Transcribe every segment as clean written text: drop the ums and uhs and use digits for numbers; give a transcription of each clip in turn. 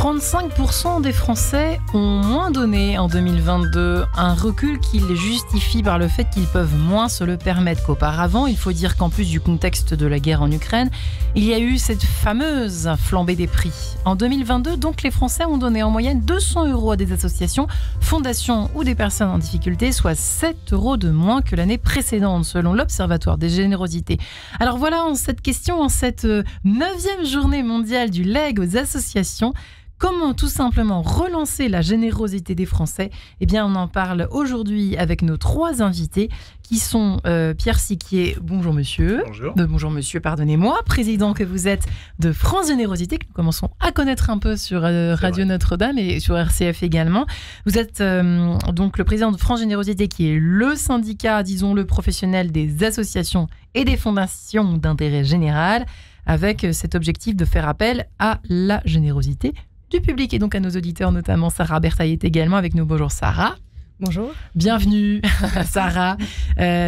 35% des Français ont moins donné en 2022, un recul qui les justifie par le fait qu'ils peuvent moins se le permettre qu'auparavant. Il faut dire qu'en plus du contexte de la guerre en Ukraine, il y a eu cette fameuse flambée des prix. En 2022, donc, les Français ont donné en moyenne 200 € à des associations, fondations ou des personnes en difficulté, soit 7 € de moins que l'année précédente, selon l'Observatoire des générosités. Alors voilà, en cette question, en cette 9e journée mondiale du legs aux associations, comment tout simplement relancer la générosité des Français ? Eh bien, on en parle aujourd'hui avec nos 3 invités qui sont Pierre Siquier, bonjour monsieur. Bonjour. Bonjour monsieur, pardonnez-moi, président que vous êtes de France Générosité, que nous commençons à connaître un peu sur Radio Notre-Dame et sur RCF également. Vous êtes donc le président de France Générosité, qui est le syndicat, disons-le, professionnel des associations et des fondations d'intérêt général, avec cet objectif de faire appel à la générosité du public et donc à nos auditeurs, notamment Sarah Bertaille est également avec nous. Bonjour Sarah. Bonjour. Bienvenue Sarah,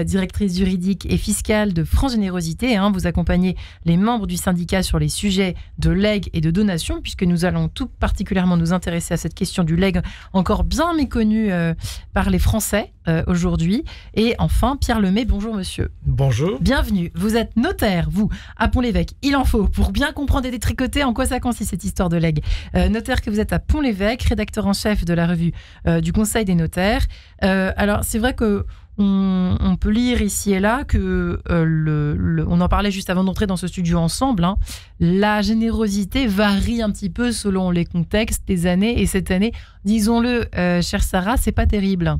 directrice juridique et fiscale de France Générosité. Vous accompagnez les membres du syndicat sur les sujets de legs et de donation, puisque nous allons tout particulièrement nous intéresser à cette question du leg, encore bien méconnue par les Français aujourd'hui. Et enfin, Pierre Lemay, bonjour monsieur. Bonjour. Bienvenue. Vous êtes notaire, vous, à Pont-l'Évêque. Il en faut pour bien comprendre et détricoter en quoi ça consiste cette histoire de leg. Notaire que vous êtes à Pont-l'Évêque, rédacteur en chef de la revue du Conseil des notaires. Alors, c'est vrai que on peut lire ici et là que on en parlait juste avant d'entrer dans ce studio ensemble. La générosité varie un petit peu selon les contextes, les années. Et cette année, disons-le, chère Sarah, c'est pas terrible.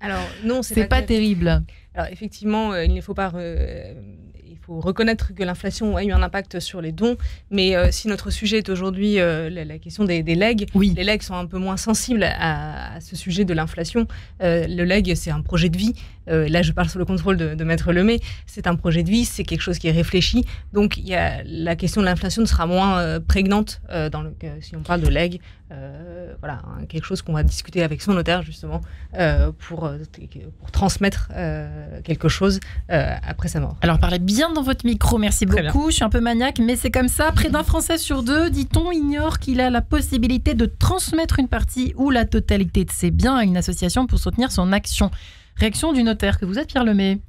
Alors non, c'est pas terrible. Alors effectivement, il ne faut pas. Il faut reconnaître que l'inflation a eu un impact sur les dons, mais si notre sujet est aujourd'hui la question des legs, oui. Les legs sont un peu moins sensibles à ce sujet de l'inflation. Le leg, c'est un projet de vie. Là, je parle sous le contrôle de Maître Lemay. C'est un projet de vie, c'est quelque chose qui est réfléchi. Donc, la question de l'inflation sera moins prégnante si on parle de leg. Voilà, quelque chose qu'on va discuter avec son notaire, justement, pour transmettre quelque chose après sa mort. Alors, parlez bien dans votre micro, merci Très beaucoup. Bien. Je suis un peu maniaque, mais c'est comme ça. Près d'un Français sur 2, dit-on, ignore qu'il a la possibilité de transmettre une partie ou la totalité de ses biens à une association pour soutenir son action. Réaction du notaire que vous êtes, Pierre Lemay.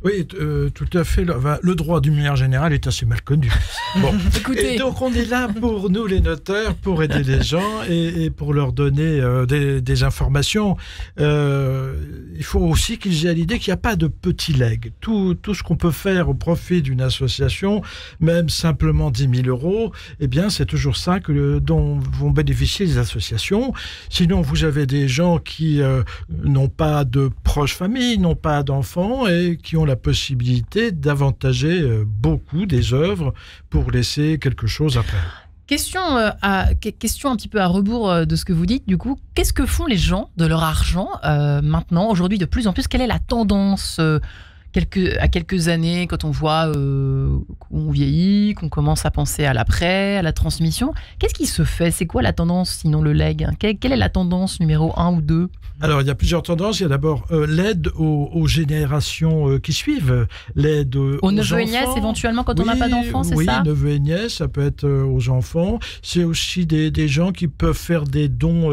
Oui, tout à fait. Le droit d'une manière générale est assez mal connu. Bon. Écoutez. Et donc on est là pour nous les notaires, pour aider les gens et pour leur donner des informations. Il faut aussi qu'ils aient l'idée qu'il n'y a pas de petits legs. Tout ce qu'on peut faire au profit d'une association, même simplement 10 000 €, eh bien c'est toujours ça dont vont bénéficier les associations. Sinon vous avez des gens qui n'ont pas de proches familles, n'ont pas d'enfants et qui ont la possibilité d'avantager beaucoup des œuvres pour laisser quelque chose après. Question un petit peu à rebours de ce que vous dites, du coup, qu'est-ce que font les gens de leur argent maintenant, aujourd'hui, de plus en plus? Quelle est la tendance à quelques années, quand on voit qu'on vieillit, qu'on commence à penser à l'après, à la transmission? Qu'est-ce qui se fait? C'est quoi la tendance, sinon le leg? Quelle est la tendance numéro 1 ou 2? Alors, il y a plusieurs tendances. Il y a d'abord l'aide aux générations qui suivent, l'aide aux neveux et nièces, enfants. éventuellement, quand on n'a pas d'enfants, c'est ça? Oui, neveux et nièces, ça peut être aux enfants. C'est aussi des gens qui peuvent faire des dons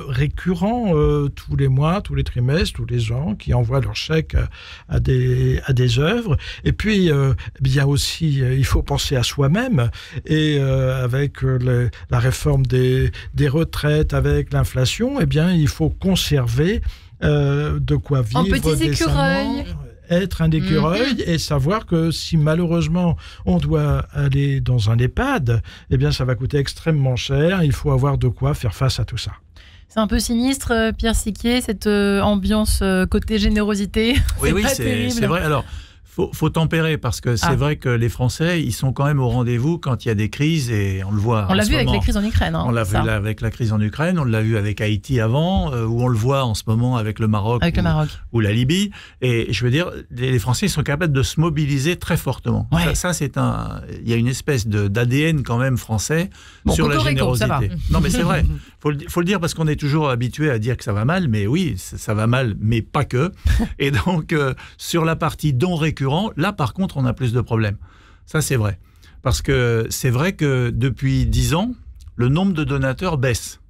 récurrents tous les mois, tous les trimestres, tous les ans, qui envoient leur chèque à des œuvres. Et puis, il y a aussi, il faut penser à soi-même. Et avec la réforme des retraites, avec l'inflation, eh bien, il faut conserver de quoi vivre en petits écureuils. Être un écureuil et savoir que si malheureusement on doit aller dans un EHPAD, eh bien ça va coûter extrêmement cher. Il faut avoir de quoi faire face à tout ça. C'est un peu sinistre, Pierre Siquier, cette ambiance côté générosité. Oui, c'est vrai. Alors, faut tempérer parce que c'est vrai que les Français, ils sont quand même au rendez-vous quand il y a des crises et on le voit. On l'a vu avec la crise en Ukraine. On l'a vu avec la crise en Ukraine, on l'a vu avec Haïti avant, ou on le voit en ce moment avec le Maroc, ou la Libye. Et je veux dire, les Français ils sont capables de se mobiliser très fortement. Ouais. Ça il y a une espèce d'ADN quand même français sur la générosité. Ça va. Non, mais c'est vrai. Faut le dire parce qu'on est toujours habitué à dire que ça va mal, mais oui, ça va mal, mais pas que. Et donc, sur la partie dons récurrents, là, par contre, on a plus de problèmes. Ça, c'est vrai. Parce que c'est vrai que depuis 10 ans, le nombre de donateurs baisse.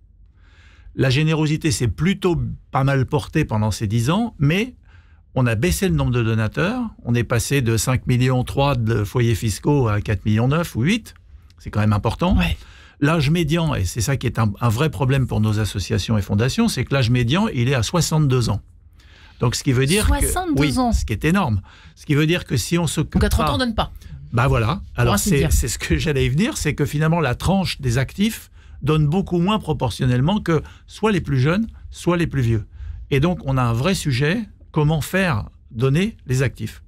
La générosité s'est plutôt pas mal portée pendant ces 10 ans, mais on a baissé le nombre de donateurs. On est passé de 5,3 millions de foyers fiscaux à 4,9 millions ou 8. C'est quand même important. Ouais. L'âge médian, et c'est ça qui est un vrai problème pour nos associations et fondations, c'est que l'âge médian, il est à 62 ans. Donc, ce qui veut dire 62 ans. Ce qui est énorme. Ce qui veut dire que si on s'occupe Donc, à 30 ans, on donne pas. Bah voilà. Alors, c'est ce que j'allais y venir, c'est que finalement, la tranche des actifs donne beaucoup moins proportionnellement que soit les plus jeunes, soit les plus vieux. Et donc, on a un vrai sujet, comment faire donner les actifs.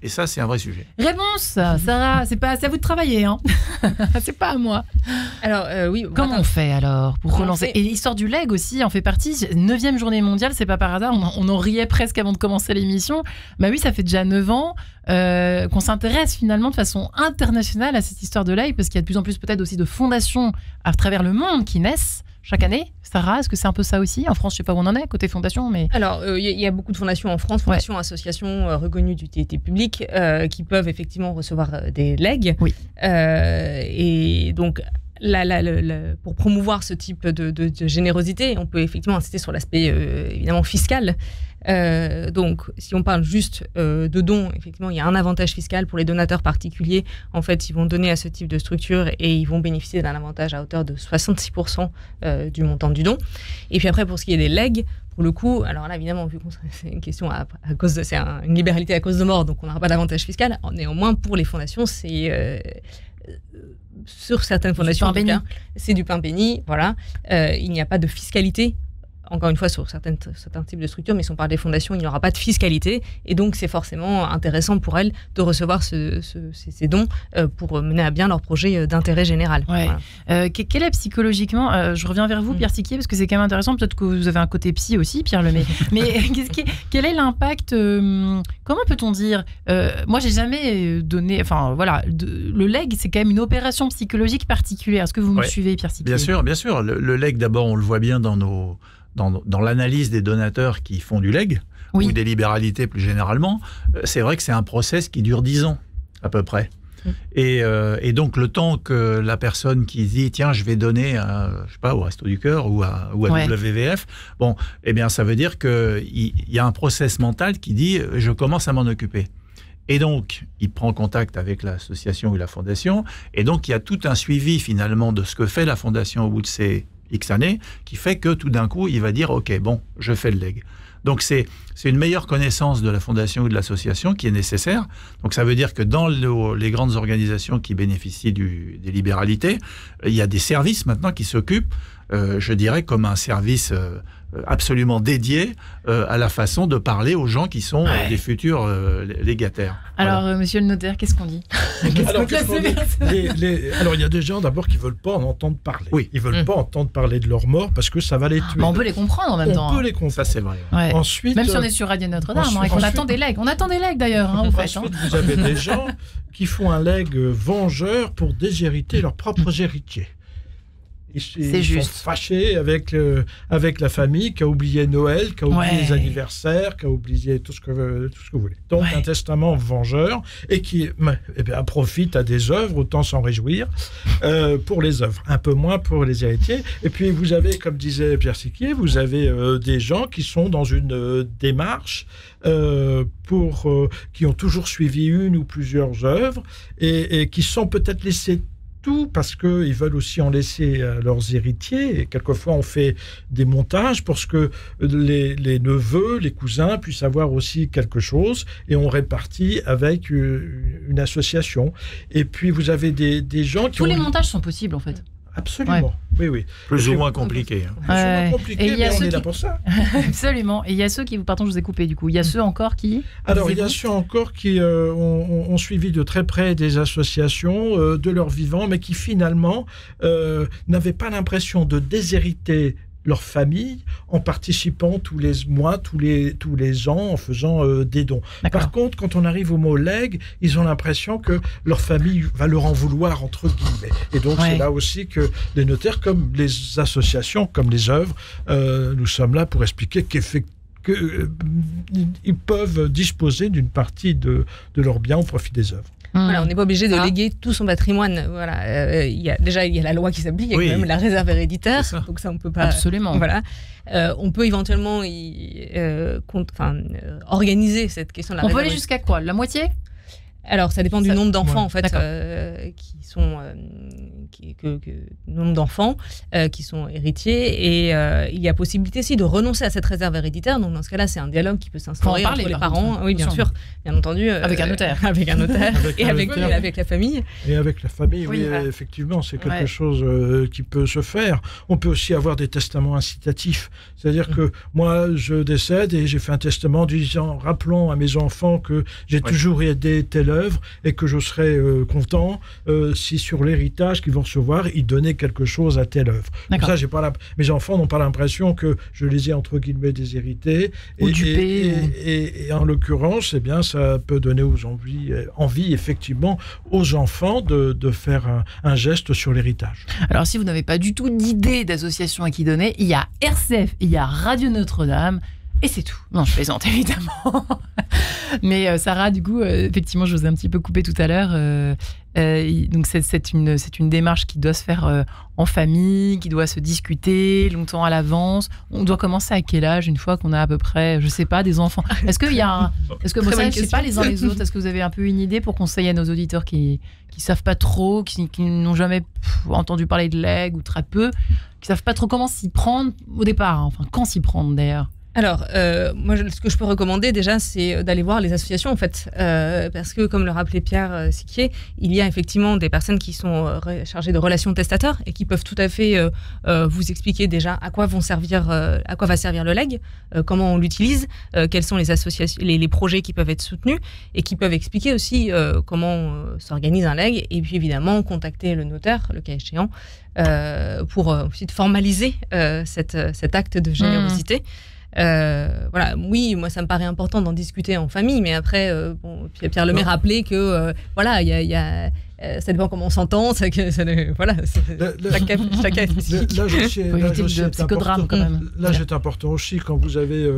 Et ça, c'est un vrai sujet. Réponse, Sarah, c'est à vous de travailler, hein. C'est pas à moi. Alors, oui. Comment on fait alors pour relancer ? Et l'histoire du leg aussi en fait partie. 9e journée mondiale, c'est pas par hasard. On en riait presque avant de commencer l'émission. Bah oui, ça fait déjà 9 ans qu'on s'intéresse finalement de façon internationale à cette histoire de leg, parce qu'il y a de plus en plus peut-être aussi de fondations à travers le monde qui naissent chaque année. Sarah, est-ce que c'est un peu ça aussi ? En France, je ne sais pas où on en est, côté fondation, mais... Alors, il y a beaucoup de fondations en France, fondations, associations reconnues d'utilité publique, qui peuvent effectivement recevoir des legs. Oui. Et donc, pour promouvoir ce type de générosité, on peut effectivement insister sur l'aspect évidemment fiscal. Donc, si on parle juste de dons, effectivement, il y a un avantage fiscal pour les donateurs particuliers. En fait, ils vont donner à ce type de structure et ils vont bénéficier d'un avantage à hauteur de 66% du montant du don. Et puis après, pour ce qui est des legs, pour le coup, alors là, évidemment, vu que c'est une question c'est une libéralité à cause de mort, donc on n'aura pas d'avantage fiscal. Néanmoins, pour les fondations, c'est... sur certaines fondations, en tout cas, c'est du pain béni. Voilà. Il n'y a pas de fiscalité. Encore une fois, sur certains types de structures, mais si on parle des fondations, il n'y aura pas de fiscalité. Et donc, c'est forcément intéressant pour elles de recevoir ces dons pour mener à bien leur projet d'intérêt général. Ouais. Voilà. Quel est psychologiquement, je reviens vers vous, Pierre Siquier, parce que c'est quand même intéressant. Peut-être que vous avez un côté psy aussi, Pierre Lemay. Mais quel est l'impact comment peut-on dire moi, j'ai jamais donné... Enfin, voilà, le leg, c'est quand même une opération psychologique particulière. Est-ce que vous me suivez, Pierre Siquier ? Bien sûr, bien sûr. Le leg, d'abord, on le voit bien dans l'analyse des donateurs qui font du leg, ou des libéralités plus généralement. C'est vrai que c'est un process qui dure 10 ans, à peu près. Et donc, le temps que la personne qui dit « Tiens, je vais donner je sais pas, au Resto du Cœur ou à WWF », bon, eh bien, ça veut dire qu'il y a un process mental qui dit « Je commence à m'en occuper ». Et donc, il prend contact avec l'association ou la fondation, et donc il y a tout un suivi, finalement, de ce que fait la fondation au bout de ces X années, qui fait que tout d'un coup, il va dire « Ok, bon, je fais le leg ». Donc, c'est une meilleure connaissance de la fondation ou de l'association qui est nécessaire. Donc, ça veut dire que dans les grandes organisations qui bénéficient des libéralités, il y a des services maintenant qui s'occupent, je dirais, comme un service absolument dédié à la façon de parler aux gens qui sont des futurs légataires. Alors, monsieur le notaire, qu'est-ce qu'on dit ? Alors, il y a des gens d'abord qui ne veulent pas en entendre parler. Oui. Ils ne veulent pas entendre parler de leur mort parce que ça va les tuer. Mais on peut les comprendre en même temps. On peut les comprendre. Ça, c'est vrai. Ouais. Ensuite, même si on est sur Radio Notre-Dame, et qu'on attend des legs. On attend des legs d'ailleurs, en fait. Ensuite, vous avez des gens qui font un leg vengeur pour déshériter leurs propres héritiers. Ils sont fâchés avec la famille qui a oublié Noël, qui a oublié les anniversaires, qui a oublié tout ce que vous voulez. Donc un testament vengeur et qui profite à des œuvres, autant s'en réjouir pour les œuvres, un peu moins pour les héritiers. Et puis vous avez, comme disait Pierre Siquier, vous avez des gens qui sont dans une démarche qui ont toujours suivi une ou plusieurs œuvres et qui sont peut-être laissés parce qu'ils veulent aussi en laisser à leurs héritiers. Et quelquefois, on fait des montages pour que les neveux, les cousins puissent avoir aussi quelque chose et on répartit avec une association. Et puis, vous avez des gens qui... Tous les montages sont possibles, en fait. Absolument, oui. Plus ou moins compliqué. Plus ou moins compliqué, mais on est là pour ça. Absolument. Et il y a ceux qui... Pardon, je vous ai coupé, du coup. Il y a ceux encore qui... Alors, il y a ceux encore qui ont suivi de très près des associations de leur vivant, mais qui finalement n'avaient pas l'impression de déshériter leur famille en participant tous les mois, tous les ans, en faisant des dons. Par contre, quand on arrive au mot leg, ils ont l'impression que leur famille va leur en vouloir, entre guillemets. Et donc, c'est là aussi que les notaires, comme les associations, comme les œuvres, nous sommes là pour expliquer qu'ils peuvent disposer d'une partie de leurs biens au profit des œuvres. Voilà, on n'est pas obligé de léguer tout son patrimoine. Voilà, il y a la loi qui s'applique, il y a quand même la réserve héréditaire, donc ça on peut pas. Absolument. Voilà, on peut éventuellement organiser cette question de la réserve. On peut aller jusqu'à quoi? La moitié? Alors, ça dépend du nombre d'enfants, en fait, nombre d'enfants qui sont héritiers. Et il y a possibilité aussi de renoncer à cette réserve héréditaire. Donc, dans ce cas-là, c'est un dialogue qui peut s'instaurer entre les parents. Oui, bien sûr, bien entendu. Avec un notaire. Avec un notaire. Avec la famille. Et avec la famille, oui, effectivement, c'est quelque chose qui peut se faire. On peut aussi avoir des testaments incitatifs. C'est-à-dire que moi, je décède et j'ai fait un testament disant, rappelons à mes enfants que j'ai toujours aidé telle œuvre et que je serais content si sur l'héritage qu'ils vont recevoir, ils donnaient quelque chose à telle œuvre. Comme ça, mes enfants n'ont pas l'impression que je les ai entre guillemets déshérités. Et en l'occurrence, eh bien, ça peut donner envie effectivement aux enfants de faire un geste sur l'héritage. Alors, si vous n'avez pas du tout d'idée d'association à qui donner, il y a RCF, il y a Radio Notre-Dame. Et c'est tout. Non, je plaisante, évidemment. Mais Sarah, du coup, effectivement, je vous ai un petit peu coupé tout à l'heure. Donc, c'est une démarche qui doit se faire en famille, qui doit se discuter longtemps à l'avance. On doit commencer à quel âge, une fois qu'on a à peu près, je sais pas, des enfants? Est-ce qu'il y a Est-ce que vous savez, je sais pas, les uns les autres, est-ce que vous avez un peu une idée pour conseiller à nos auditeurs qui savent pas trop, qui n'ont jamais entendu parler de legs ou très peu, qui savent pas trop comment s'y prendre au départ, enfin, quand s'y prendre d'ailleurs? Alors, moi, ce que je peux recommander déjà, c'est d'aller voir les associations, en fait. Parce que, comme le rappelait Pierre Siquier, il y a effectivement des personnes qui sont chargées de relations testateurs et qui peuvent tout à fait vous expliquer déjà à quoi va servir le legs, comment on l'utilise, quels sont les associations, les projets qui peuvent être soutenus et qui peuvent expliquer aussi comment s'organise un legs. Et puis, évidemment, contacter le notaire, le cas échéant, pour ensuite formaliser cet acte de générosité. Voilà, oui, moi ça me paraît important d'en discuter en famille, mais après, Pierre Lemay rappelait que voilà, ça dépend comment on s'entend, chacun est spécifique. Là, c'est important aussi quand vous avez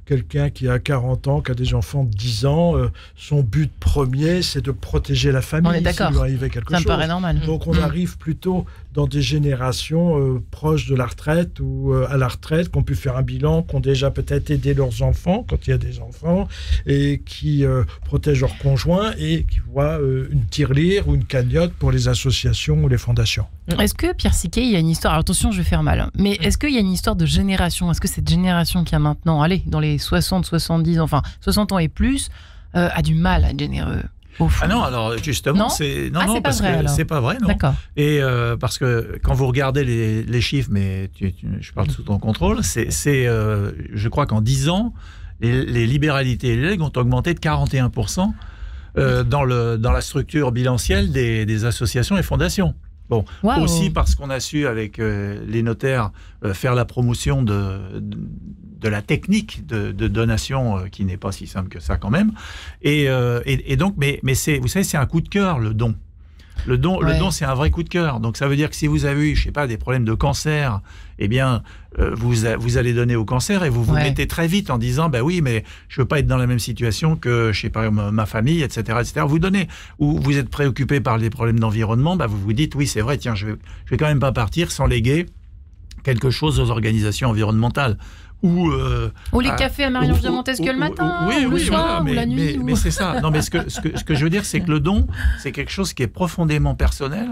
quelqu'un qui a 40 ans, qui a des enfants de 10 ans, son but premier, c'est de protéger la famille. On est d'accord. S'il lui arrivait quelque chose. Ça me paraît normal. Donc on arrive plutôt dans des générations proches de la retraite ou à la retraite, qui ont pu faire un bilan, qui ont déjà peut-être aidé leurs enfants, quand il y a des enfants, et qui protègent leurs conjoints et qui voient une tirelire ou une cagnotte pour les associations ou les fondations. Est-ce que, Pierre Siquier, il y a une histoire, alors attention, je vais faire mal, mais est-ce qu'il y a une histoire de génération? Est-ce que cette génération qui a maintenant, dans les 60, 70, enfin 60 ans et plus, a du mal à être généreux? Ah non, alors justement, c'est pas vrai, non. D'accord. Et parce que quand vous regardez les chiffres, mais je parle sous ton contrôle, je crois qu'en 10 ans, les libéralités et les legs ont augmenté de 41% dans la structure bilancielle des associations et fondations. Bon, aussi parce qu'on a su, avec les notaires, faire la promotion de la technique de donation qui n'est pas si simple que ça quand même. Et donc, mais vous savez, c'est un coup de cœur, le don. Le don, c'est un vrai coup de cœur. Donc, ça veut dire que si vous avez eu, je sais pas, des problèmes de cancer, eh bien, vous allez donner au cancer et vous mettez très vite en disant, bah oui, mais je veux pas être dans la même situation que, je sais pas, ma famille, etc., etc. Vous donnez. Ou vous êtes préoccupé par les problèmes d'environnement, bah vous vous dites, oui, c'est vrai, tiens, je vais quand même pas partir sans léguer quelque chose aux organisations environnementales. Ou les cafés à Marion Montesquieu le matin, ou le soir, ou la nuit. Mais c'est ça. Non, mais ce que je veux dire, c'est que le don, c'est quelque chose qui est profondément personnel,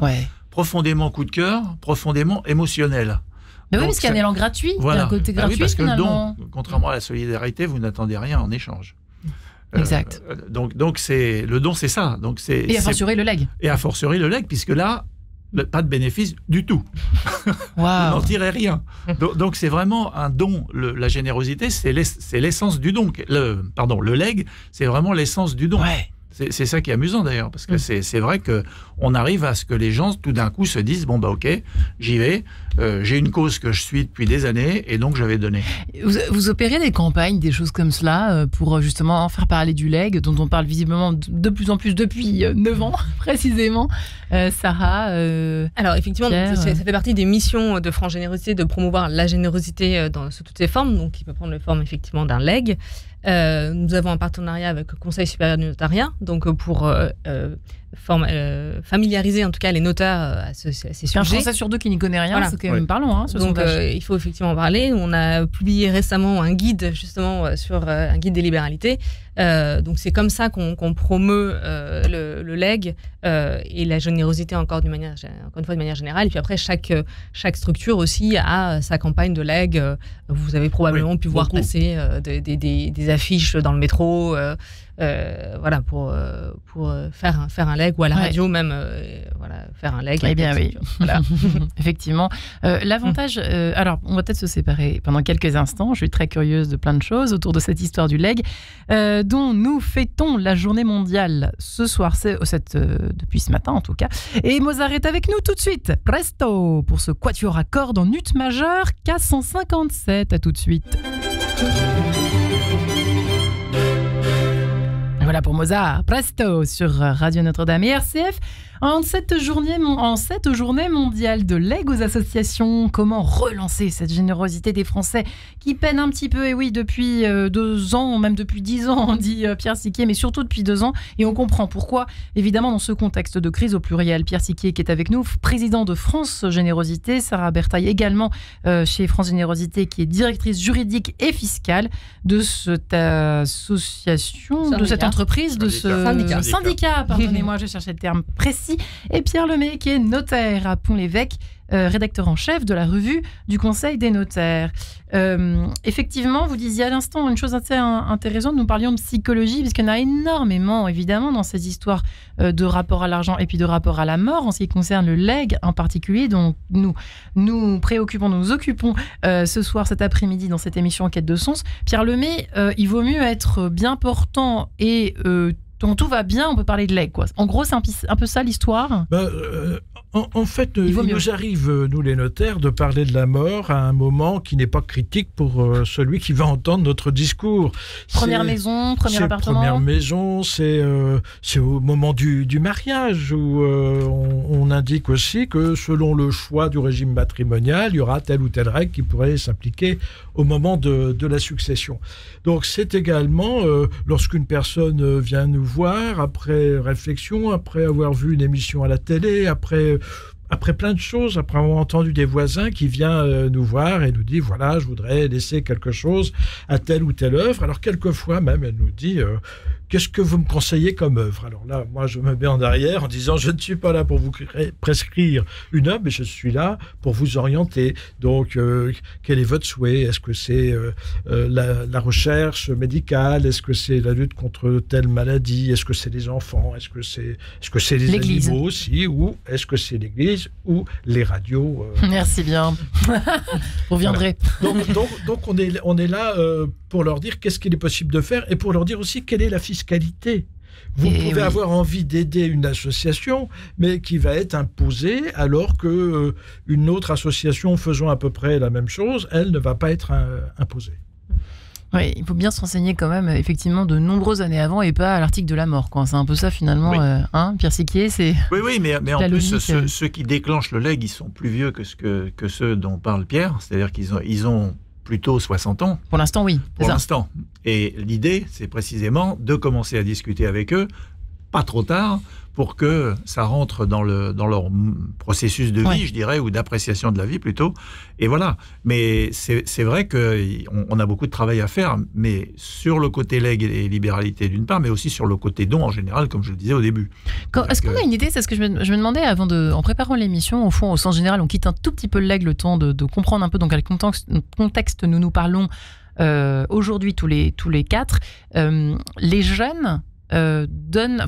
profondément coup de cœur, profondément émotionnel. Mais oui, parce qu'il y a un élan gratuit, il y a un côté gratuit. Oui, parce que finalement. le don, contrairement à la solidarité, vous n'attendez rien en échange. Exact. Donc le don, c'est ça. Donc et a fortiori le legs. Et a fortiori le legs, puisque là, pas de bénéfice du tout. Vous n'en tirez rien. Donc c'est vraiment un don. La générosité, c'est l'essence du don. Le legs, c'est vraiment l'essence du don. Ouais. C'est ça qui est amusant d'ailleurs, parce que c'est vrai qu'on arrive à ce que les gens tout d'un coup se disent, bon bah ok, j'y vais, j'ai une cause que je suis depuis des années et donc je vais donner. Vous opérez des campagnes, des choses comme cela, pour justement faire parler du legs, dont on parle visiblement de plus en plus depuis 9 ans précisément. Sarah, alors effectivement, ça fait partie des missions de France Générosité de promouvoir la générosité sous toutes ses formes, donc qui peut prendre la forme effectivement d'un leg. Nous avons un partenariat avec le Conseil supérieur du notariat, donc pour familiariser en tout cas les notaires à ces sujets. Un Français sur 2 qui n'y connaît rien, c'est quand même parlant. Donc il faut effectivement en parler. On a publié récemment un guide justement sur un guide des libéralités. Donc c'est comme ça qu'on promeut le legs et la générosité encore une fois de manière générale. Et puis après chaque structure aussi a sa campagne de legs. Vous avez probablement pu voir passer des affiches dans le métro. Voilà, pour faire un leg, ou à la radio même, faire un leg. Eh bien oui, voilà. Effectivement. L'avantage, alors on va peut-être se séparer pendant quelques instants, je suis très curieuse de plein de choses autour de cette histoire du leg, dont nous fêtons la journée mondiale ce soir, depuis ce matin en tout cas, et Mozart est avec nous tout de suite, presto, pour ce quatuor à cordes en ut majeur K157, à tout de suite. Voilà pour Mozart, presto, sur Radio Notre-Dame et RCF. En cette journée mondiale de legs aux associations, comment relancer cette générosité des Français qui peinent un petit peu, et oui, depuis 2 ans, même depuis 10 ans, dit Pierre Siquier, mais surtout depuis 2 ans, et on comprend pourquoi, évidemment, dans ce contexte de crise au pluriel. Pierre Siquier qui est avec nous, président de France Générosité, Sarah Bertaille également chez France Générosité, qui est directrice juridique et fiscale de cette association, de cette entreprise, de ce syndicat, pardonnez-moi, je cherchais le terme précis. Et Pierre Lemay, qui est notaire à Pont-l'Évêque, rédacteur en chef de la revue du Conseil des notaires. Effectivement, vous disiez à l'instant une chose assez intéressante, nous parlions de psychologie, puisqu'il y en a énormément, évidemment, dans ces histoires de rapport à l'argent et puis de rapport à la mort, en ce qui concerne le legs en particulier, dont nous nous occupons ce soir, cet après-midi, dans cette émission Quête de sens. Pierre Lemay, il vaut mieux être bien portant et donc tout va bien, on peut parler de legs, quoi. En gros, c'est un peu ça l'histoire. En fait, il nous arrive, nous les notaires, de parler de la mort à un moment qui n'est pas critique pour celui qui va entendre notre discours. Première maison, premier appartement. Première maison, c'est au moment du mariage où on indique aussi que selon le choix du régime matrimonial, il y aura telle ou telle règle qui pourrait s'appliquer au moment de la succession. Donc c'est également lorsqu'une personne vient nous voir après réflexion, après avoir vu une émission à la télé, après plein de choses, après avoir entendu des voisins qui viennent nous voir et nous dit voilà, je voudrais laisser quelque chose à telle ou telle œuvre. Alors quelquefois même elle nous dit qu'est-ce que vous me conseillez comme œuvre? Alors là, moi je me mets en arrière en disant je ne suis pas là pour vous prescrire une œuvre, mais je suis là pour vous orienter. Donc quel est votre souhait? Est-ce que c'est la recherche médicale? Est-ce que c'est la lutte contre telle maladie? Est-ce que c'est les enfants? Est-ce que c'est les animaux aussi? Ou est-ce que c'est l'église ou les radios? Merci bien. Vous reviendrez. Voilà. Donc on est là pour leur dire qu'est-ce qu'il est possible de faire et pour leur dire aussi quelle est la fiscalité. Vous pouvez avoir envie d'aider une association, mais qui va être imposée alors que une autre association faisant à peu près la même chose, elle ne va pas être imposée. Oui, il faut bien se renseigner quand même, effectivement, de nombreuses années avant et pas à l'article de la mort, quoi. C'est un peu ça, finalement, oui. Pierre Siquier, c'est... Oui, mais en plus, ceux qui déclenchent le legs, ils sont plus vieux que ceux dont parle Pierre, c'est-à-dire qu'ils ont plutôt 60 ans. Pour l'instant, oui. Pour l'instant. Et l'idée, c'est précisément de commencer à discuter avec eux, pas trop tard, pour que ça rentre dans leur processus de vie, je dirais, ou d'appréciation de la vie plutôt. Et voilà. Mais c'est vrai qu'on a beaucoup de travail à faire, mais sur le côté legs et libéralité d'une part, mais aussi sur le côté don en général, comme je le disais au début. Est-ce qu'on a une idée? C'est ce que je me demandais en préparant l'émission. Au fond, au sens général, on quitte un tout petit peu le legs, le temps de comprendre un peu dans quel contexte nous parlons aujourd'hui tous les 4. Les jeunes donnent...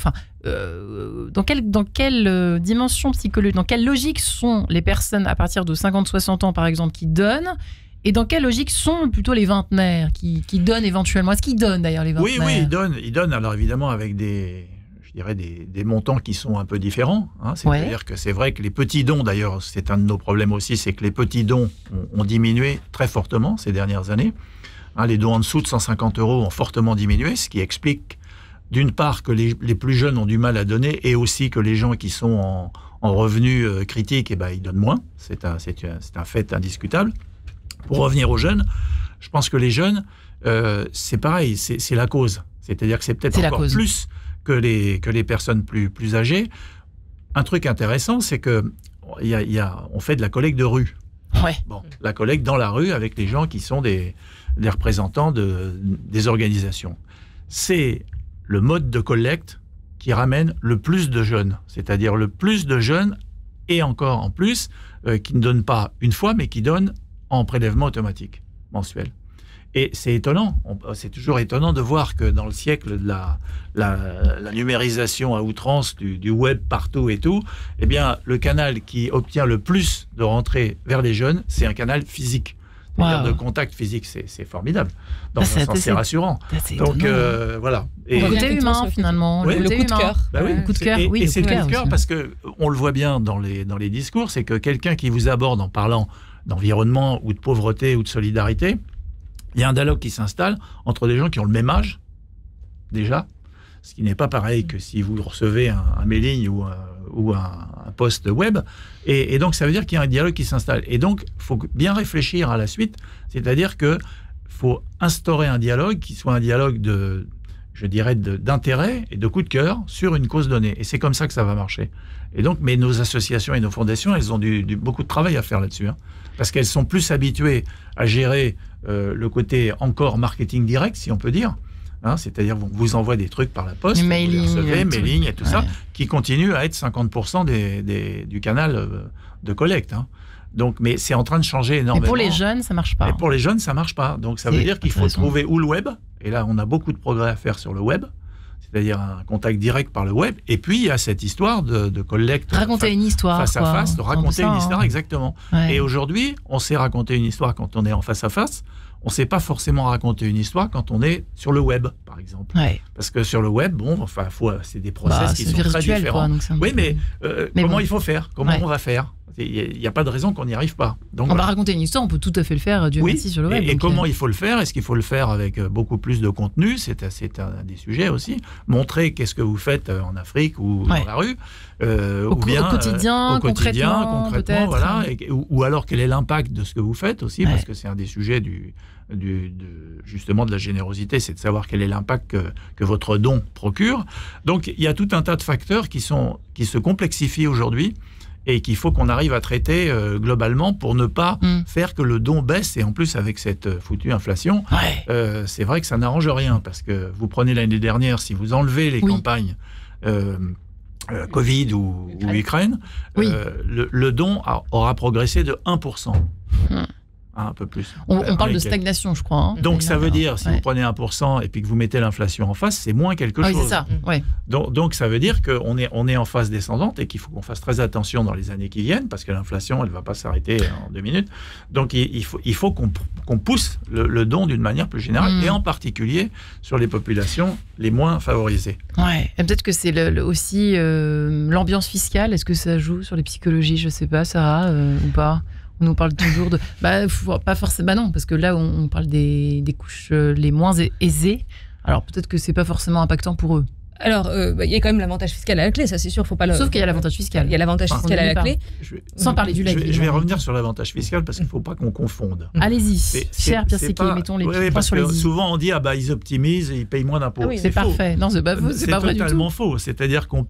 dans quelle dimension psychologique, dans quelle logique sont les personnes à partir de 50-60 ans, par exemple, qui donnent, et dans quelle logique sont plutôt les vingtenaires qui donnent éventuellement? Est-ce qu'ils donnent d'ailleurs les vingtenaires? Oui, ils donnent, alors évidemment avec des montants qui sont un peu différents. Hein. C'est-à-dire que c'est vrai que les petits dons, d'ailleurs, c'est un de nos problèmes aussi, c'est que les petits dons ont diminué très fortement ces dernières années. Hein, les dons en dessous de 150 € ont fortement diminué, ce qui explique d'une part que les plus jeunes ont du mal à donner et aussi que les gens qui sont en revenus critiques, ils donnent moins. C'est un fait indiscutable. Pour revenir aux jeunes, je pense que les jeunes, c'est pareil, c'est la cause. C'est-à-dire que c'est peut-être encore plus que les personnes plus âgées. Un truc intéressant, c'est que on fait de la collecte de rue. Ouais. Bon, la collecte dans la rue avec les gens qui sont des représentants des organisations. C'est le mode de collecte qui ramène le plus de jeunes, c'est-à-dire le plus de jeunes et encore en plus, qui ne donnent pas une fois, mais qui donnent en prélèvement automatique mensuel. Et c'est étonnant, c'est toujours étonnant de voir que dans le siècle de la numérisation à outrance, du web partout et tout, eh bien, le canal qui obtient le plus de rentrées vers les jeunes, c'est un canal physique. C'est-à-dire de contact physique, c'est formidable. Dans un sens, c'est rassurant. Donc, voilà. Et le côté humain, finalement. Oui, le coup de cœur. Bah oui, le coup de cœur, et c'est le coup de cœur aussi. parce qu'on le voit bien dans les discours, c'est que quelqu'un qui vous aborde en parlant d'environnement ou de pauvreté ou de solidarité, il y a un dialogue qui s'installe entre des gens qui ont le même âge, déjà, ce qui n'est pas pareil que si vous recevez un mailing ou un post web. Et donc, ça veut dire qu'il y a un dialogue qui s'installe. Et donc, il faut bien réfléchir à la suite, c'est-à-dire qu'il faut instaurer un dialogue qui soit un dialogue d'intérêt et de coup de cœur sur une cause donnée. Et c'est comme ça que ça va marcher. Et donc, mais nos associations et nos fondations, elles ont beaucoup de travail à faire là-dessus, hein, parce qu'elles sont plus habituées à gérer le côté encore marketing direct, si on peut dire. Hein, c'est-à-dire, on vous envoie des trucs par la poste, vous les recevez, mailing et tout ça, qui continue à être 50% du canal de collecte. Hein. Donc, mais c'est en train de changer énormément. Et pour les jeunes, ça marche pas. Et pour les jeunes, ça marche pas. Donc, ça veut dire qu'il faut trouver où le web. Et là, on a beaucoup de progrès à faire sur le web. C'est-à-dire un contact direct par le web. Et puis, il y a cette histoire de collecte. Raconter une histoire. Face à face, de raconter une histoire, exactement. Ouais. Et aujourd'hui, on sait raconter une histoire quand on est en face à face. On ne sait pas forcément raconter une histoire quand on est sur le web, par exemple. Ouais. Parce que sur le web, c'est des process qui sont très différents. Oui, mais comment il faut faire? Comment on va faire? Il n'y a pas de raison qu'on n'y arrive pas. Donc, on va raconter une histoire, on peut tout à fait le faire, Dieu merci, sur le web. Et comment il faut le faire? Est-ce qu'il faut le faire avec beaucoup plus de contenu? C'est un des sujets aussi. Montrer qu'est-ce que vous faites en Afrique ou dans la rue. Au quotidien, concrètement voilà. Ou alors quel est l'impact de ce que vous faites aussi, parce que c'est un des sujets justement de la générosité, c'est de savoir quel est l'impact que votre don procure. Donc il y a tout un tas de facteurs qui se complexifient aujourd'hui et qu'il faut qu'on arrive à traiter globalement pour ne pas faire que le don baisse. Et en plus, avec cette foutue inflation, c'est vrai que ça n'arrange rien, parce que vous prenez l'année dernière, si vous enlevez les campagnes Covid ou Ukraine, le don aura progressé de 1%. Un peu plus. On parle de stagnation, je crois. Hein. Donc, ça veut dire, si vous prenez 1% et puis que vous mettez l'inflation en face, c'est moins quelque chose. Oui, c'est ça. Ouais. Donc, ça veut dire qu'on est en phase descendante et qu'il faut qu'on fasse très attention dans les années qui viennent, parce que l'inflation, elle ne va pas s'arrêter en 2 minutes. Donc, il faut qu'on pousse le don d'une manière plus générale, et en particulier sur les populations les moins favorisées. Ouais. Et peut-être que c'est aussi l'ambiance fiscale. Est-ce que ça joue sur les psychologies? Je ne sais pas, Sarah, ou pas? On nous parle toujours de... pas forcément... non, parce que là, on parle des couches les moins aisées. Alors, peut-être que c'est pas forcément impactant pour eux. Alors, il y a quand même l'avantage fiscal à la clé, ça c'est sûr. Faut pas Sauf qu'il y a l'avantage fiscal. Il y a l'avantage fiscal à la clé. Sans parler du legs. Je vais revenir sur l'avantage fiscal, parce qu'il ne faut pas qu'on confonde. Allez-y, cher Pierre Séquier, mettons les petits points sur les i. Souvent, on dit, ils optimisent, ils payent moins d'impôts. C'est parfait. Non, c'est pas vrai du tout. C'est totalement faux. C'est-à-dire qu'on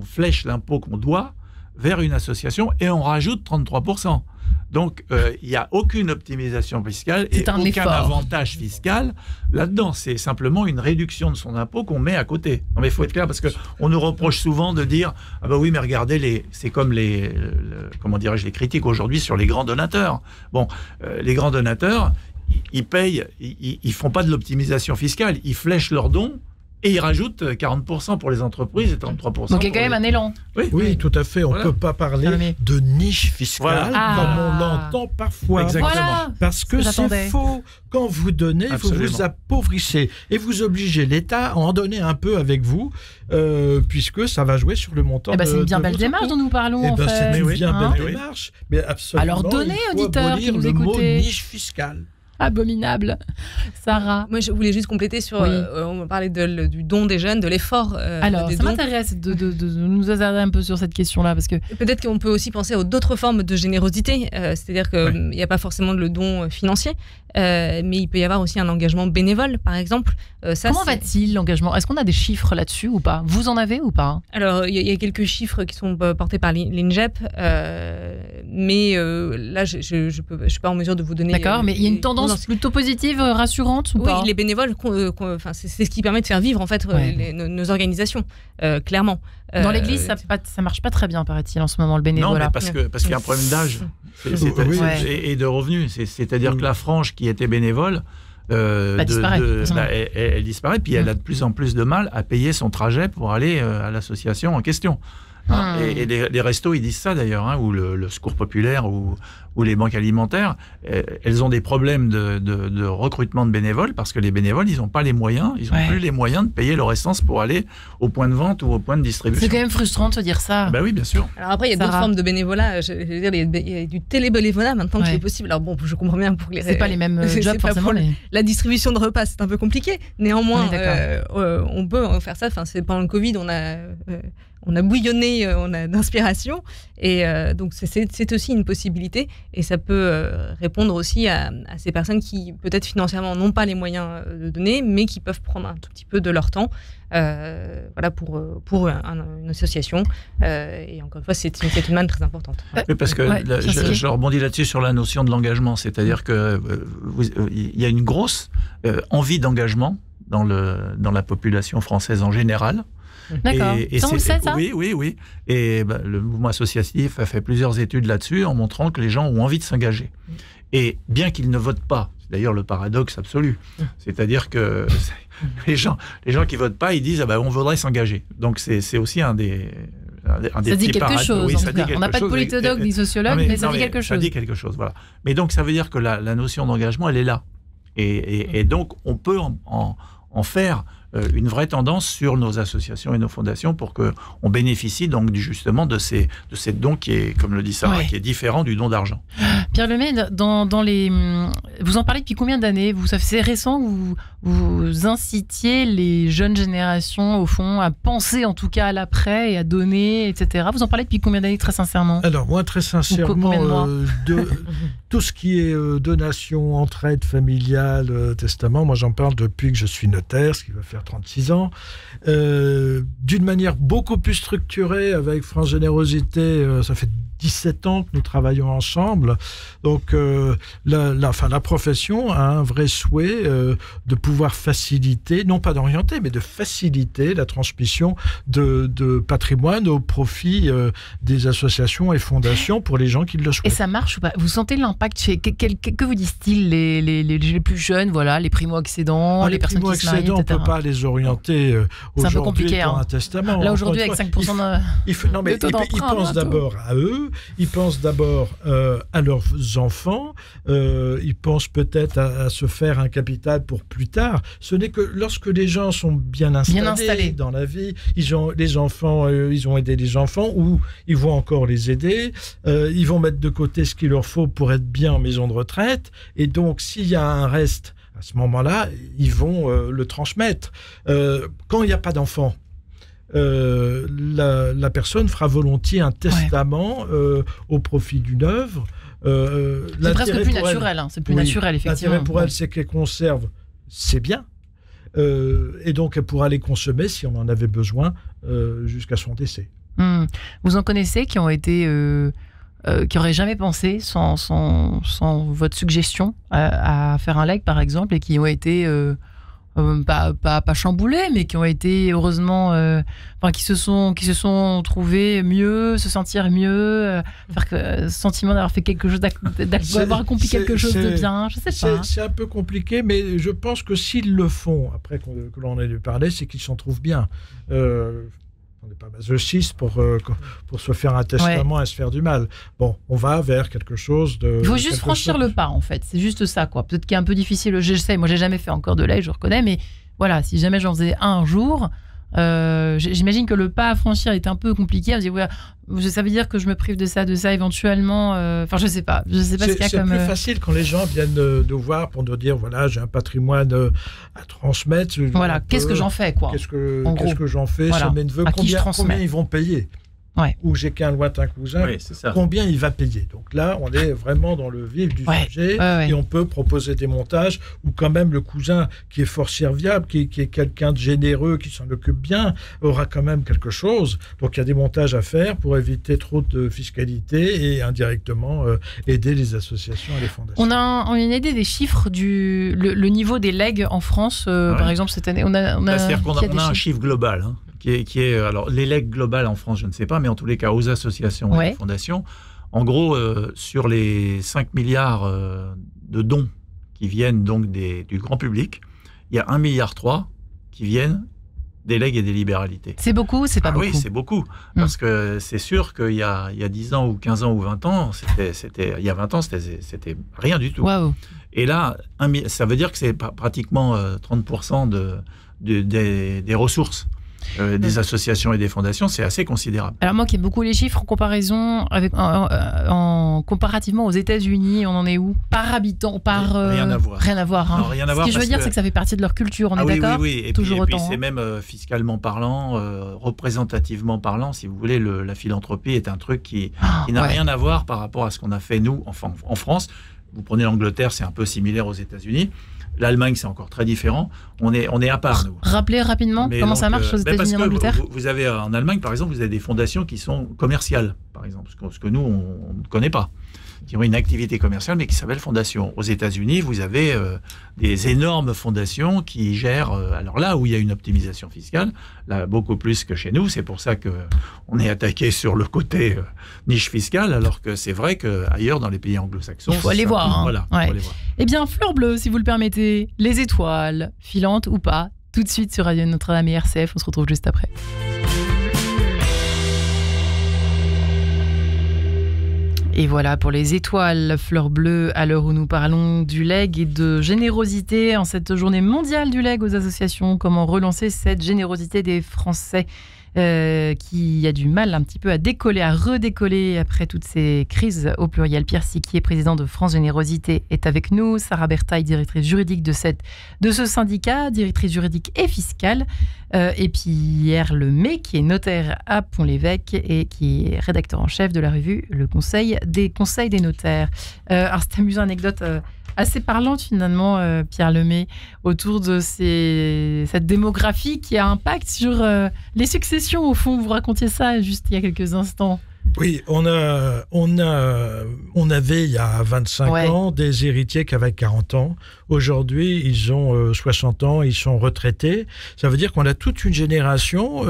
flèche l'impôt qu'on doit vers une association et on rajoute 33%. Donc, il n'y a aucune optimisation fiscale et aucun avantage fiscal là-dedans. C'est simplement une réduction de son impôt qu'on met à côté. Non, mais il faut être clair, parce qu'on nous reproche souvent de dire « Ah bah oui, mais regardez, c'est comme les critiques aujourd'hui sur les grands donateurs. » Bon, les grands donateurs, ils payent, ils font pas de l'optimisation fiscale, ils flèchent leurs dons, et ils rajoutent 40% pour les entreprises et 33%. Donc il y a quand même un élan. Oui, tout à fait. On ne peut pas parler de niche fiscale comme on l'entend parfois. Exactement. Parce que c'est faux. Quand vous donnez, vous vous appauvrissez. Et vous obligez l'État à en donner un peu avec vous, puisque ça va jouer sur le montant c'est une bien belle démarche dont nous parlons, en fait. C'est une bien belle démarche. Mais absolument, alors donnez, auditeurs, qui nous écoutez. Le mot niche fiscale. Abominable. Sarah. Moi, je voulais juste compléter sur. On parlait du don des jeunes, de l'effort. Alors, ça m'intéresse de nous hasarder un peu sur cette question-là, parce que peut-être qu'on peut aussi penser à d'autres formes de générosité. C'est-à-dire qu'il n'y a pas forcément le don financier, mais il peut y avoir aussi un engagement bénévole, par exemple. Comment va-t-il l'engagement ? Est-ce qu'on a des chiffres là-dessus ou pas ? Vous en avez ou pas ? Alors, il y a quelques chiffres qui sont portés par l'INGEP, mais là, je suis pas en mesure de vous donner. D'accord, mais il y a une tendance plutôt positive, rassurante ou pas ? Oui, les bénévoles, c'est ce qui permet de faire vivre en fait nos organisations, clairement. Dans l'église, ça marche pas très bien, paraît-il, en ce moment, le bénévolat. Non, mais parce qu'il y a un problème d'âge et de revenus. C'est-à-dire que la frange qui était bénévole, elle disparaît, puis elle a de plus en plus de mal à payer son trajet pour aller à l'association en question. Et les restos, ils disent ça d'ailleurs, ou le secours populaire, ou les banques alimentaires, elles ont des problèmes de recrutement de bénévoles parce que les bénévoles, ils n'ont pas les moyens, ils n'ont plus les moyens de payer leur essence pour aller au point de vente ou au point de distribution. C'est quand même frustrant de se dire ça. Bah oui, bien sûr. Alors après, il y a d'autres formes de bénévolat. Je veux dire, il y a du télébénévolat maintenant qui est possible. Alors bon, je comprends bien pour les. C'est pas les mêmes jobs forcément. La distribution de repas, c'est un peu compliqué. Néanmoins, on peut faire ça. Enfin, c'est pendant le Covid, on a bouillonné, on a d'inspiration, et donc c'est aussi une possibilité, et ça peut répondre aussi à ces personnes qui peut-être financièrement n'ont pas les moyens de donner, mais qui peuvent prendre un tout petit peu de leur temps, pour une association, et encore une fois c'est une manne très importante. Oui, parce que je rebondis là-dessus sur la notion de l'engagement, c'est-à-dire que il y a une grosse envie d'engagement dans la population française en général. D'accord. Ça, on le sait, ça ? Oui. Et le mouvement associatif a fait plusieurs études là-dessus en montrant que les gens ont envie de s'engager. Et bien qu'ils ne votent pas, c'est d'ailleurs le paradoxe absolu, c'est-à-dire que les gens qui votent pas, ils disent on voudrait s'engager. Donc c'est aussi un des ça dit quelque chose. On n'a pas de politologue ni sociologue, mais ça dit quelque chose. Ça dit quelque chose, voilà. Mais donc ça veut dire que la notion d'engagement, elle est là. Et donc on peut en faire une vraie tendance sur nos associations et nos fondations pour qu'on bénéficie donc justement de ces dons qui est, comme le dit Sarah, qui est différent du don d'argent. Pierre Lemay, vous en parlez depuis combien d'années ? C'est récent que vous incitiez les jeunes générations, au fond, à penser en tout cas à l'après et à donner, etc. Vous en parlez depuis combien d'années, très sincèrement ? Alors, moi, très sincèrement, tout ce qui est donation, entraide familiale, testament, moi, j'en parle depuis que je suis notaire, ce qui va faire 36 ans, d'une manière beaucoup plus structurée, avec France Générosité, ça fait 17 ans que nous travaillons ensemble. Donc, la profession a un vrai souhait de pouvoir faciliter, non pas d'orienter, mais de faciliter la transmission de patrimoine au profit des associations et fondations pour les gens qui le souhaitent. Et ça marche ou pas ? Vous sentez l'impact ? Que vous disent-ils les plus jeunes, les primo-accédants, les personnes qui se marient, etc. On ne peut pas les orienter aujourd'hui pour un testament. Là, aujourd'hui, avec 5% de taux d'emprunt. Ils pensent d'abord à eux, ils pensent d'abord à leurs enfants, ils pensent peut-être à se faire un capital pour plus tard. Ce n'est que lorsque les gens sont bien installés dans la vie, les enfants, ils ont aidé les enfants, ou ils vont encore les aider, ils vont mettre de côté ce qu'il leur faut pour être bien en maison de retraite, et donc s'il y a un reste, à ce moment-là, ils vont le transmettre. Quand il n'y a pas d'enfant, la personne fera volontiers un testament au profit d'une œuvre. C'est presque plus naturel, c'est plus naturel, effectivement. L'intérêt pour elle, c'est qu'elle conserve, c'est bien. Et donc, elle pourra les consommer, si on en avait besoin, jusqu'à son décès. Vous en connaissez qui ont été... qui n'auraient jamais pensé, sans votre suggestion, à faire un legs, par exemple, et qui ont été... pas chamboulés, mais qui ont été heureusement, qui se sont trouvés mieux, se sentir mieux, faire sentiment d'avoir fait quelque chose, d'avoir accompli quelque chose de bien. Je sais pas. C'est un peu compliqué, mais je pense que s'ils le font, après que l'on ait parlé, c'est qu'ils s'en trouvent bien. On n'est pas masochiste pour se faire un testament et se faire du mal. Bon, on va vers quelque chose de... Il faut juste franchir le pas, en fait. C'est juste ça, quoi. Peut-être qu'il est un peu difficile. Je sais, moi, j'ai jamais fait encore de legs, je reconnais, mais voilà, si jamais j'en faisais un jour, J'imagine que le pas à franchir est un peu compliqué. On se dit, ouais, ça veut dire que je me prive de ça éventuellement. Enfin, je sais pas. Je sais pas ce qu'il y a comme. C'est plus facile quand les gens viennent nous voir pour nous dire, voilà, j'ai un patrimoine à transmettre. Voilà, qu'est-ce que j'en fais, quoi. Qu'est-ce que j'en fais, voilà. Sur mes neveux, combien ils vont payer? Ouais. Ou j'ai qu'un lointain cousin, combien il va payer. Donc là, on est vraiment dans le vif du sujet et on peut proposer des montages où quand même le cousin qui est fort serviable, qui est quelqu'un de généreux, qui s'en occupe bien, aura quand même quelque chose. Donc il y a des montages à faire pour éviter trop de fiscalité et indirectement aider les associations et les fondations. On a une idée des chiffres le niveau des legs en France, par exemple, cette année. C'est-à-dire qu'on a un chiffre global, hein. Qui est alors les legs globales en France, je ne sais pas, mais en tous les cas aux associations et aux fondations, en gros, sur les 5 milliards de dons qui viennent donc du grand public, il y a 1,3 milliard qui viennent des legs et des libéralités. C'est beaucoup, c'est pas beaucoup? Oui, c'est beaucoup. Parce que c'est sûr qu'il y a 10 ans ou 15 ans ou 20 ans, il y a 20 ans, c'était rien du tout. Wow. Et là, ça veut dire que c'est pratiquement 30% des ressources. Des associations et des fondations, c'est assez considérable. Alors moi qui aime beaucoup les chiffres en comparaison comparativement aux États-Unis, on en est où? Par habitant, rien à voir. Rien à voir. Hein. Non, rien à voir. Ce que je veux dire, c'est que ça fait partie de leur culture, on est d'accord? Oui. Et toujours puis autant. C'est même fiscalement parlant, représentativement parlant, si vous voulez, la philanthropie est un truc qui n'a rien à voir par rapport à ce qu'on a fait nous, enfin en France. Vous prenez l'Angleterre, c'est un peu similaire aux États-Unis. L'Allemagne, c'est encore très différent. On est à part, nous. Rappelez rapidement comment ça marche aux États-Unis et en Angleterre. Vous avez en Allemagne, par exemple, vous avez des fondations qui sont commerciales, par exemple, ce que nous, on ne connaît pas, qui ont une activité commerciale, mais qui s'appelle fondation. Aux États-Unis, vous avez des énormes fondations qui gèrent. Alors là où il y a une optimisation fiscale, là beaucoup plus que chez nous. C'est pour ça que on est attaqué sur le côté niche fiscale, alors que c'est vrai qu'ailleurs, dans les pays anglo-saxons, il faut aller voir. Hein. Voilà. Ouais. Faut aller voir. Eh bien, Fleur Bleue, si vous le permettez, les étoiles, filantes ou pas, tout de suite sur Radio Notre-Dame et RCF. On se retrouve juste après. Et voilà pour les étoiles, Fleur Bleue, à l'heure où nous parlons du legs et de générosité en cette journée mondiale du legs aux associations. Comment relancer cette générosité des Français qui a du mal un petit peu à redécoller après toutes ces crises au pluriel. Pierre Siquier, président de France Générosité, est avec nous. Sarah Bertaille, directrice juridique de ce syndicat, directrice juridique et fiscale. Et Pierre Lemay, qui est notaire à Pont-l'Évêque et qui est rédacteur en chef de la revue Le Conseil des notaires. Alors, c'est amusant, anecdote assez parlante finalement, Pierre Lemay, autour de cette démographie qui a impact sur les successions. Au fond, vous racontiez ça juste il y a quelques instants. Oui, on avait il y a 25 ans des héritiers qui avaient 40 ans. Aujourd'hui, ils ont 60 ans, ils sont retraités. Ça veut dire qu'on a toute une génération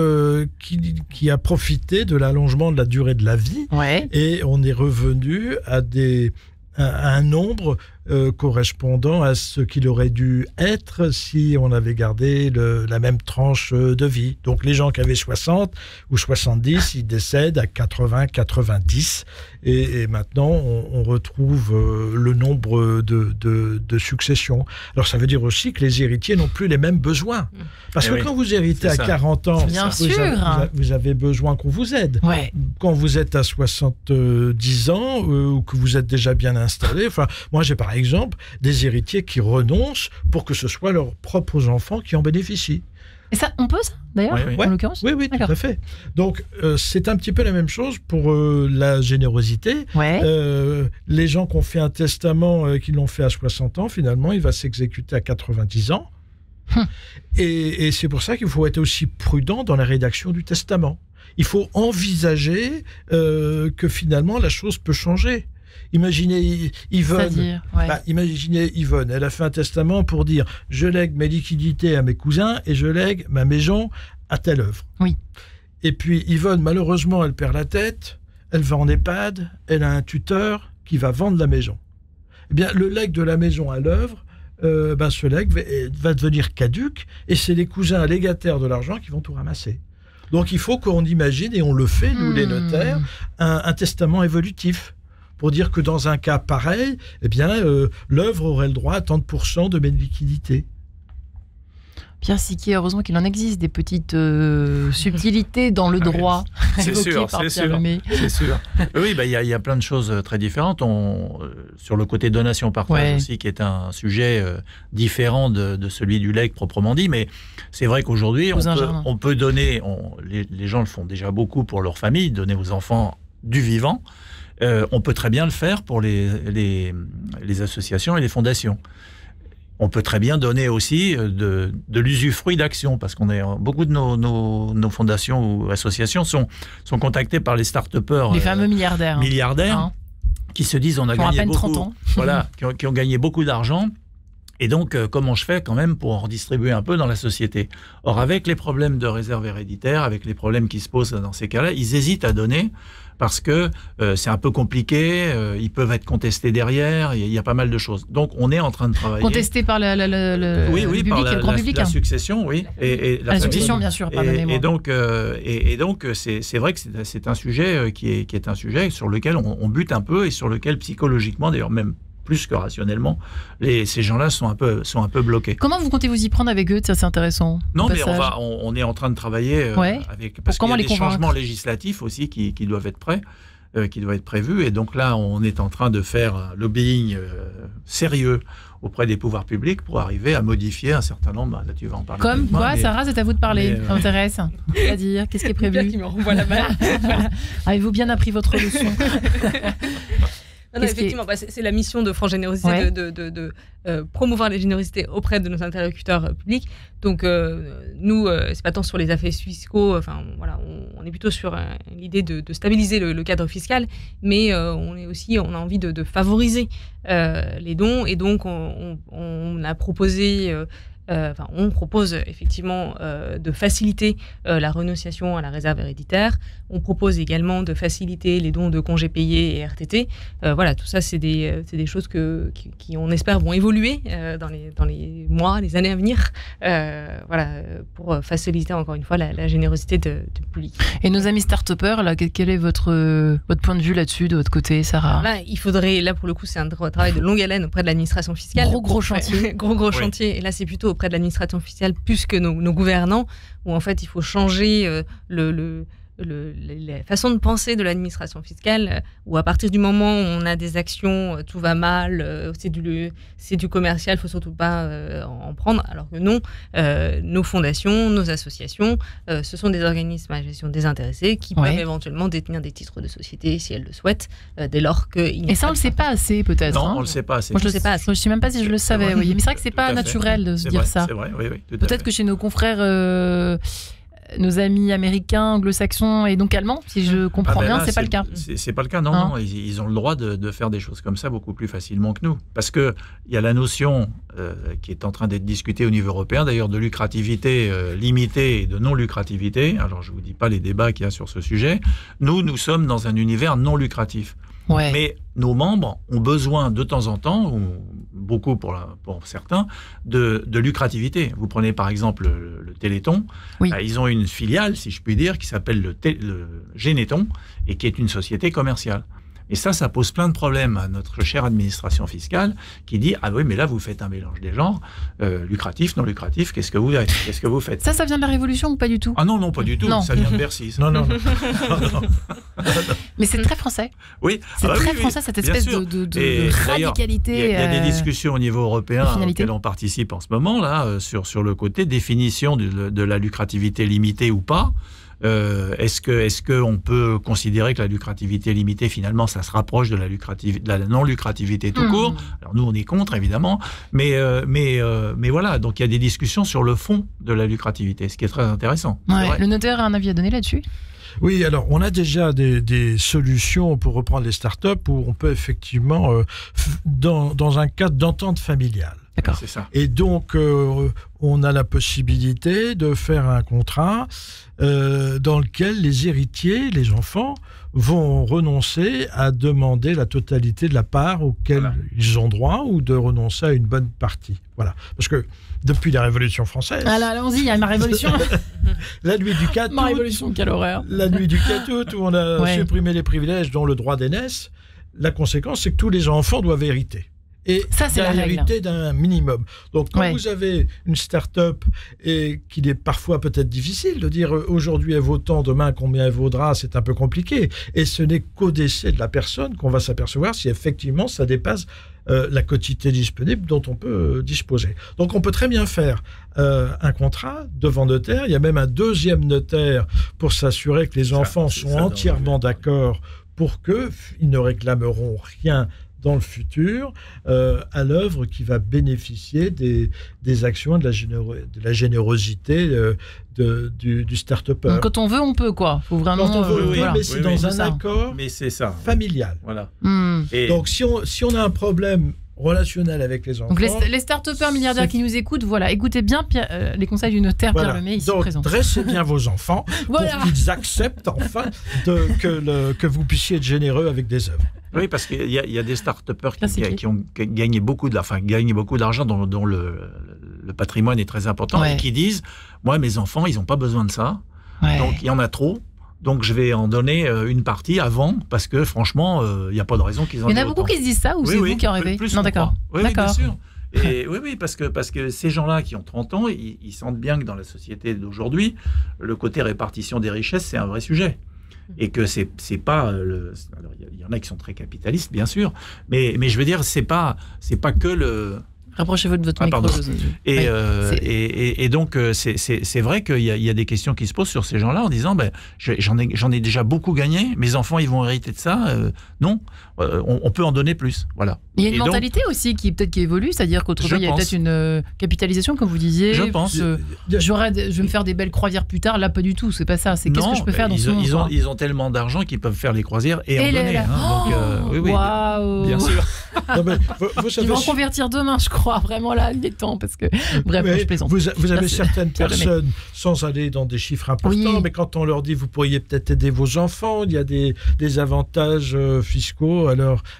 qui a profité de l'allongement de la durée de la vie. Ouais. Et on est revenu à un nombre correspondant à ce qu'il aurait dû être si on avait gardé la même tranche de vie. Donc les gens qui avaient 60 ou 70, ils décèdent à 80, 90. Et maintenant, on retrouve le nombre de successions. Alors ça veut dire aussi que les héritiers n'ont plus les mêmes besoins. Parce que quand vous héritez à 40 ans, vous avez besoin qu'on vous aide. Ouais. Quand vous êtes à 70 ans ou que vous êtes déjà bien installé, moi j'ai par exemple des héritiers qui renoncent pour que ce soit leurs propres enfants qui en bénéficient. Et ça, on peut ça, d'ailleurs, en l'occurrence? Oui, tout à fait. Donc, c'est un petit peu la même chose pour la générosité. Ouais. Les gens qui ont fait un testament, qui l'ont fait à 60 ans, finalement, il va s'exécuter à 90 ans. Et c'est pour ça qu'il faut être aussi prudent dans la rédaction du testament. Il faut envisager que finalement, la chose peut changer. Imaginez Yvonne, elle a fait un testament pour dire « je lègue mes liquidités à mes cousins et je lègue ma maison à telle œuvre ». Oui. Et puis Yvonne, malheureusement, elle perd la tête, elle va en EHPAD, elle a un tuteur qui va vendre la maison. Eh bien, le legs de la maison à l'œuvre, ce legs va devenir caduc et c'est les cousins légataires de l'argent qui vont tout ramasser. Donc il faut qu'on imagine, et on le fait, nous les notaires, un testament évolutif. Pour dire que dans un cas pareil, eh bien, l'œuvre aurait le droit à tant de % de mes liquidités. Pierre Siquier, heureusement qu'il en existe des petites subtilités dans le droit. C'est sûr, c'est sûr. Oui, il y a plein de choses très différentes. Sur le côté donation-partage aussi, qui est un sujet différent de celui du legs proprement dit, mais c'est vrai qu'aujourd'hui, on peut donner, les gens le font déjà beaucoup pour leur famille, donner aux enfants du vivant. On peut très bien le faire pour les associations et les fondations. On peut très bien donner aussi de l'usufruit d'action, parce beaucoup de nos fondations ou associations sont contactées par les start-upers. Les fameux milliardaires. Qui se disent on a gagné beaucoup, 30 ans. Voilà, qui ont gagné beaucoup d'argent. Et donc, comment je fais quand même pour en redistribuer un peu dans la société? Or, avec les problèmes de réserve héréditaire, avec les problèmes qui se posent dans ces cas-là, ils hésitent à donner parce que c'est un peu compliqué, ils peuvent être contestés derrière, il y a pas mal de choses. Donc, on est en train de travailler... Contestés par le public, par le grand public. La succession, oui. Et la succession, bien sûr, pardonnez-moi. Et donc, c'est vrai que c'est un sujet qui est un sujet sur lequel on bute un peu et sur lequel psychologiquement, d'ailleurs même plus que rationnellement, ces gens-là sont un peu bloqués. Comment vous comptez vous y prendre avec eux? Ça, c'est intéressant. Non, mais on est en train de travailler avec... Parce qu'il y a des changements législatifs aussi qui doivent être prêts, qui doivent être prévus. Et donc là, on est en train de faire un lobbying sérieux auprès des pouvoirs publics pour arriver à modifier un certain nombre... Là, tu vas en parler. Comme quoi, Sarah, c'est à vous de parler. Ça m'intéresse. C'est-à-dire, qu'est-ce qui est prévu? Qui me renvoie la balle. Avez-vous bien appris votre leçon? Non, effectivement, c'est la mission de France Générosité de promouvoir les générosités auprès de nos interlocuteurs publics. Donc, nous, c'est pas tant sur les affaires fiscaux. Enfin, voilà, on est plutôt sur l'idée de stabiliser le cadre fiscal, mais on a envie de favoriser les dons. Et donc, on a proposé. On propose effectivement de faciliter la renonciation à la réserve héréditaire. On propose également de faciliter les dons de congés payés et RTT. Voilà, tout ça, c'est des choses qui, on espère, vont évoluer dans les mois, les années à venir. Pour faciliter encore une fois la générosité du public. Et nos amis start-upers, là, quel est votre point de vue là-dessus, de votre côté, Sarah? Alors là, il faudrait, pour le coup, c'est un travail de longue haleine auprès de l'administration fiscale. Gros chantier. Gros chantier. Et là, c'est plutôt auprès de l'administration fiscale plus que nos gouvernants, où en fait il faut changer la façon de penser de l'administration fiscale, où à partir du moment où on a des actions, tout va mal, c'est du commercial, il ne faut surtout pas en prendre, alors que non, nos fondations, nos associations, ce sont des organismes à gestion désintéressée qui peuvent éventuellement détenir des titres de société si elles le souhaitent, dès lors que... Et ça, on ne le sait pas assez, peut-être. Non, on ne le sait pas assez. Moi, je ne sais même pas si je le savais, mais c'est vrai que ce n'est pas naturel de se dire ça. C'est vrai, oui. Peut-être que chez nos confrères... nos amis américains, anglo-saxons et donc allemands, si je comprends bien, c'est pas le cas. C'est pas le cas, non. Ils ont le droit de faire des choses comme ça beaucoup plus facilement que nous. Parce qu'il y a la notion qui est en train d'être discutée au niveau européen, d'ailleurs, de lucrativité limitée et de non-lucrativité. Alors, je ne vous dis pas les débats qu'il y a sur ce sujet. Nous sommes dans un univers non lucratif. Ouais. Mais nos membres ont besoin de temps en temps, ou beaucoup pour certains, de lucrativité. Vous prenez par exemple le Téléthon, ils ont une filiale, si je puis dire, qui s'appelle le Généthon, et qui est une société commerciale. Et ça pose plein de problèmes à notre chère administration fiscale qui dit « Ah oui, mais là, vous faites un mélange des genres, lucratif, non lucratif, qu'est-ce que vous faites ?» Ça vient de la Révolution ou pas du tout? Ah non, pas du tout, ça vient de Bercy. Non. Mais c'est très français. Oui. C'est très français, cette espèce de radicalité. Il y a des discussions au niveau européen auxquelles on participe en ce moment, là, sur le côté définition de la lucrativité limitée ou pas. Est-ce qu'on peut considérer que la lucrativité limitée, finalement, ça se rapproche de la non-lucrativité tout court? Alors nous, on est contre, évidemment, mais voilà, donc il y a des discussions sur le fond de la lucrativité, ce qui est très intéressant. Le notaire a un avis à donner là-dessus? Oui, alors on a déjà des solutions pour reprendre les startups où on peut effectivement, dans un cadre d'entente familiale. D'accord. C'est ça. Et donc, on a la possibilité de faire un contrat dans lequel les héritiers, les enfants, vont renoncer à demander la totalité de la part auquel ils ont droit ou de renoncer à une bonne partie. Voilà. Parce que depuis la Révolution française... Allons-y, il y a ma révolution. La nuit du 4 août... Ma révolution, quelle horreur. La nuit du 4 août, où on a supprimé les privilèges dont le droit d'aînesse, la conséquence, c'est que tous les enfants doivent hériter. et ça, c'est la hérité d'un minimum. Donc, quand vous avez une start-up et qu'il est parfois peut-être difficile de dire aujourd'hui elle vaut tant, demain combien elle vaudra, c'est un peu compliqué. Et ce n'est qu'au décès de la personne qu'on va s'apercevoir si effectivement ça dépasse la quotité disponible dont on peut disposer. Donc, on peut très bien faire un contrat devant notaire. Il y a même un deuxième notaire pour s'assurer que les enfants sont entièrement d'accord pour qu'ils ne réclameront rien dans le futur, à l'œuvre qui va bénéficier des actions de la générosité du start-upper. Donc, quand on veut, on peut, quoi. Faut vraiment, quand on veut, mais c'est dans un accord familial. Voilà. Et donc, si on a un problème relationnel avec les enfants... Donc, les start-upers milliardaires qui nous écoutent, voilà, écoutez bien les conseils du notaire Pierre Lemay, ici présent. Donc, dressez bien vos enfants pour qu'ils acceptent, enfin, que vous puissiez être généreux avec des œuvres. Oui, parce qu'il y a des start-upers qui ont gagné beaucoup d'argent, dont le patrimoine est très important, et qui disent « Moi, mes enfants, ils n'ont pas besoin de ça, donc il y en a trop, donc je vais en donner une partie avant, parce que franchement, il n'y a pas de raison qu'ils en aient autant. » Il y en a beaucoup qui se disent ça, ou c'est vous qui en rêvez? Non, d'accord. Oui, bien sûr. Et oui, parce que ces gens-là qui ont 30 ans, ils sentent bien que dans la société d'aujourd'hui, le côté répartition des richesses, c'est un vrai sujet. Et que c'est pas alors il y en a qui sont très capitalistes, bien sûr, mais je veux dire, c'est pas que le... Rapprochez-vous de votre micro. Et donc, c'est vrai qu'il y a des questions qui se posent sur ces gens-là en disant j'en ai déjà beaucoup gagné, mes enfants, ils vont hériter de ça. Non, on peut en donner plus. Voilà. Il y a une mentalité aussi qui évolue, c'est-à-dire qu'autrement, il y a peut-être une capitalisation, comme vous disiez. Je pense. Je vais me faire des belles croisières plus tard. Là, pas du tout. C'est pas ça. C'est qu'est-ce que je peux faire dans ce monde. Ils ont tellement d'argent qu'ils peuvent faire les croisières et en donner. Waouh. Bien sûr. Ils vont en convertir demain, je crois. Vraiment là, il est temps, parce que bref, je plaisante. Vous avez certaines personnes, sans aller dans des chiffres importants, mais quand on leur dit vous pourriez peut-être aider vos enfants, il y a des avantages fiscaux à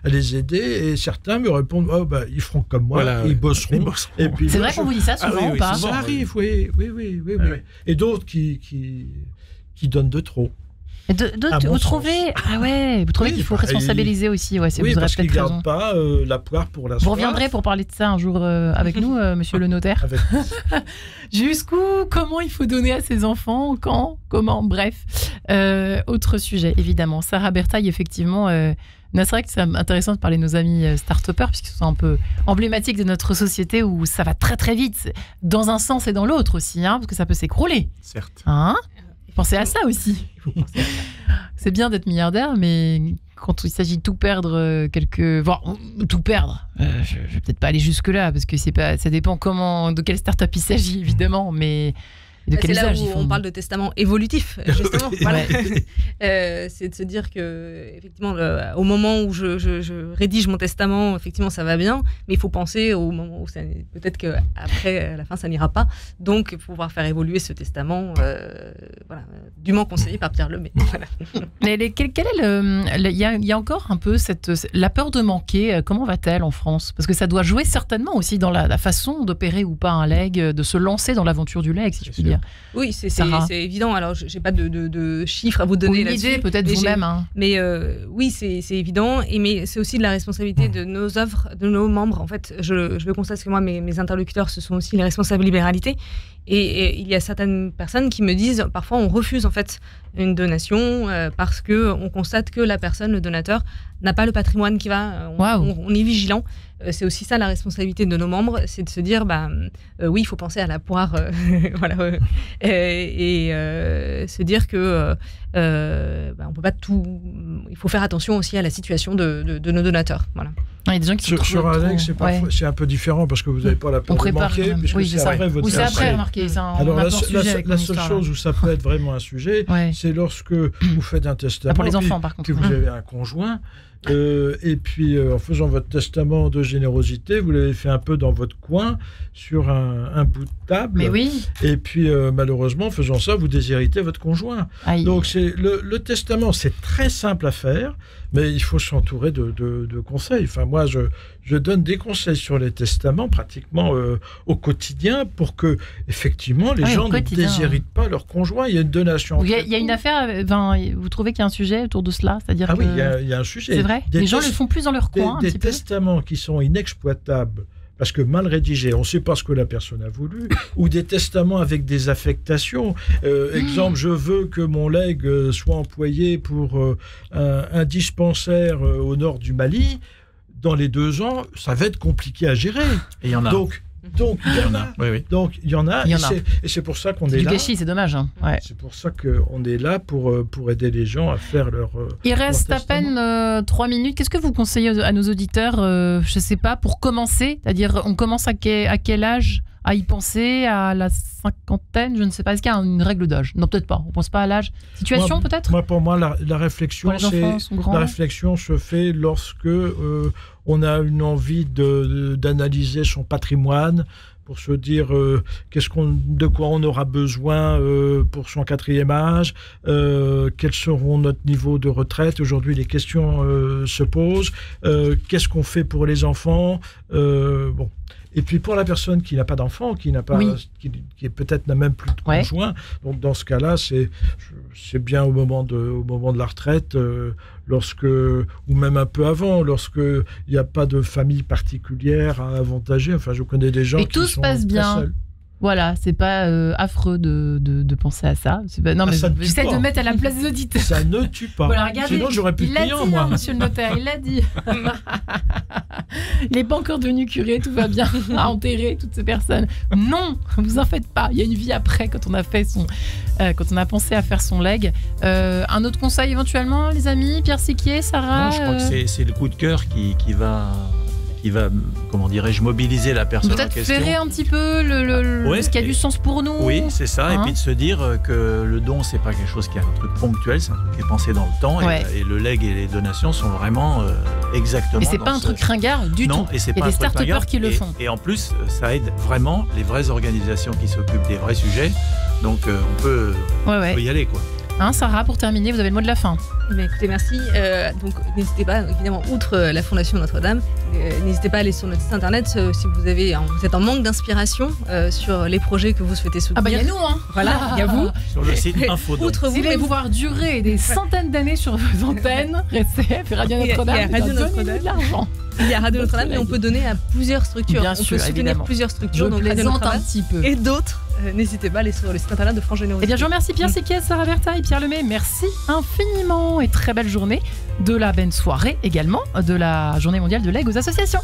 les aider, et certains me répondent ils feront comme moi, ils bosseront. Et puis, c'est vrai qu'on vous dit ça souvent ou pas? Ça arrive, oui. Et d'autres qui donnent de trop. Vous trouvez qu'il faut responsabiliser aussi, parce qu'ils ne gardent pas la poire pour la soif. Vous reviendrez pour parler de ça un jour avec nous, monsieur le notaire. Comment il faut donner à ses enfants, quand, comment, bref. Autre sujet, évidemment. Sarah Bertaille, effectivement, c'est vrai que c'est intéressant de parler de nos amis start-upers, puisqu'ils sont un peu emblématiques de notre société où ça va très très vite, dans un sens et dans l'autre aussi, parce que ça peut s'écrouler. Certes. Pensez à ça aussi. C'est bien d'être milliardaire, mais quand il s'agit de tout perdre, tout perdre, je vais peut-être pas aller jusque-là, parce que ça dépend de quelle start-up il s'agit, évidemment, mais de quel usage ils font. On parle de testament évolutif, justement. Voilà. C'est de se dire que, effectivement, au moment où je rédige mon testament, effectivement, ça va bien, mais il faut penser au moment où peut-être qu'après, à la fin, ça n'ira pas. Donc, pouvoir faire évoluer ce testament, dûment conseillé par Pierre Lemay. Voilà. Mais il y a encore un peu la peur de manquer. Comment va-t-elle en France? Parce que ça doit jouer certainement aussi dans la façon d'opérer ou pas un legs, de se lancer dans l'aventure du legs, si je puis dire. Oui, c'est évident. Alors, je n'ai pas de chiffres à vous donner là-dessus. Une idée, peut-être vous-même. Mais oui, c'est évident. Mais c'est aussi de la responsabilité de nos œuvres, de nos membres. En fait, je le constate que moi, mes interlocuteurs, ce sont aussi les responsables libéralité. Et il y a certaines personnes qui me disent, parfois, on refuse en fait une donation parce qu'on constate que la personne, le donateur, n'a pas le patrimoine qui va. On est vigilant. C'est aussi ça la responsabilité de nos membres, c'est de se dire oui, il faut penser à la poire, et se dire que on peut pas tout. Il faut faire attention aussi à la situation de nos donateurs. Voilà. Il y a des gens qui sur un legs, c'est un peu différent parce que vous n'avez pas la peur de manquer, puisque c'est après votre c'est après remarqué. Alors la seule chose où ça peut être vraiment un sujet, c'est lorsque vous faites un testament, pour les enfants, par contre, que vous avez un conjoint. Et puis, en faisant votre testament de générosité, vous l'avez fait un peu dans votre coin, sur un bout de table. Mais oui. Et puis, malheureusement, en faisant ça, vous déshéritez votre conjoint. Aïe. Donc, le testament, c'est très simple à faire, mais il faut s'entourer de conseils. Enfin, moi, je donne des conseils sur les testaments pratiquement au quotidien pour que, effectivement, les gens ne déshéritent pas leur conjoint. Il y a une donation. Il y a une affaire, vous trouvez qu'il y a un sujet autour de cela? C'est-à-dire oui, il y a un sujet. C'est vrai. Les gens le font plus dans leur coin. Des testaments qui sont inexploitables parce que mal rédigés, on ne sait pas ce que la personne a voulu, ou des testaments avec des affectations. Exemple, je veux que mon legs soit employé pour un dispensaire au nord du Mali. Dans les 2 ans, ça va être compliqué à gérer. Et il y en a. Donc, il y en a. Oui. Donc, il y en a. Et c'est pour ça qu'on est là. Du gâchis, c'est dommage. Hein. Ouais. C'est pour ça qu'on est là pour aider les gens à faire leur. Il reste à peine 3 minutes. Qu'est-ce que vous conseillez à nos auditeurs, je ne sais pas, pour commencer? C'est-à-dire, on commence à quel âge à y penser? À la cinquantaine? Je ne sais pas. Est-ce qu'il y a une règle d'âge? Non, peut-être pas. On ne pense pas à l'âge. Situation, peut-être? Pour moi, la réflexion, la réflexion se fait lorsque on a une envie d'analyser son patrimoine pour se dire de quoi on aura besoin pour son 4e âge, quels seront notre niveau de retraite. Aujourd'hui, les questions se posent. Qu'est-ce qu'on fait pour les enfants? Et puis pour la personne qui n'a pas d'enfant, qui peut-être n'a même plus de conjoint, donc dans ce cas-là, c'est bien au moment de la retraite, ou même un peu avant, lorsqu'il n'y a pas de famille particulière à avantager. Enfin, je connais des gens qui sont tout se passe bien. Seuls. Voilà, c'est pas affreux de penser à ça. Non, mais j'essaie de mettre à la place des auditeurs. Ça ne tue pas. Voilà, regardez, sinon, j'aurais plus de clients, moi. Monsieur le notaire, il l'a dit. Il n'est pas encore devenu curé, tout va bien, à enterrer toutes ces personnes. Non, vous en faites pas. Il y a une vie après quand on a quand on a pensé à faire son legs. Un autre conseil éventuellement, les amis, Pierre Siquier, Sarah. Non, je crois que c'est le coup de cœur qui va, comment dirais-je, mobiliser la personne en question. Peut-être ferrer un petit peu ce qui a du sens pour nous. Oui, c'est ça. Et puis de se dire que le don, c'est pas quelque chose qui est un truc ponctuel, c'est un truc qui est pensé dans le temps. Ouais. Et le legs et les donations sont vraiment exactement. Et c'est pas un truc ringard du tout. Et c'est il y a des start-upers qui le font. Et en plus, ça aide vraiment les vraies organisations qui s'occupent des vrais sujets. Donc on peut y aller, quoi. Sarah, pour terminer, vous avez le mot de la fin. Écoutez, merci. Donc, n'hésitez pas, évidemment, outre la Fondation Notre-Dame, n'hésitez pas à aller sur notre site internet si vous êtes en manque d'inspiration sur les projets que vous souhaitez soutenir. Il y a nous, hein. Voilà, il y a vous. Sur le site Infodon. Outre vous, allez pouvoir durer des centaines d'années sur vos antennes, RCF et Radio Notre-Dame. Il y a Radio Notre-Dame. De l'argent. Il y a Radio Notre-Dame, mais on peut donner à plusieurs structures. Bien sûr, on peut soutenir plusieurs structures. Donc Radio Notre-Dame un petit peu. Et d'autres. N'hésitez pas à aller sur le site internet de France Générosité. Je vous remercie Pierre Siquier, Sarah Bertha et Pierre Lemay. Merci infiniment et très belle journée, de la belle soirée également, de la journée mondiale de legs aux associations.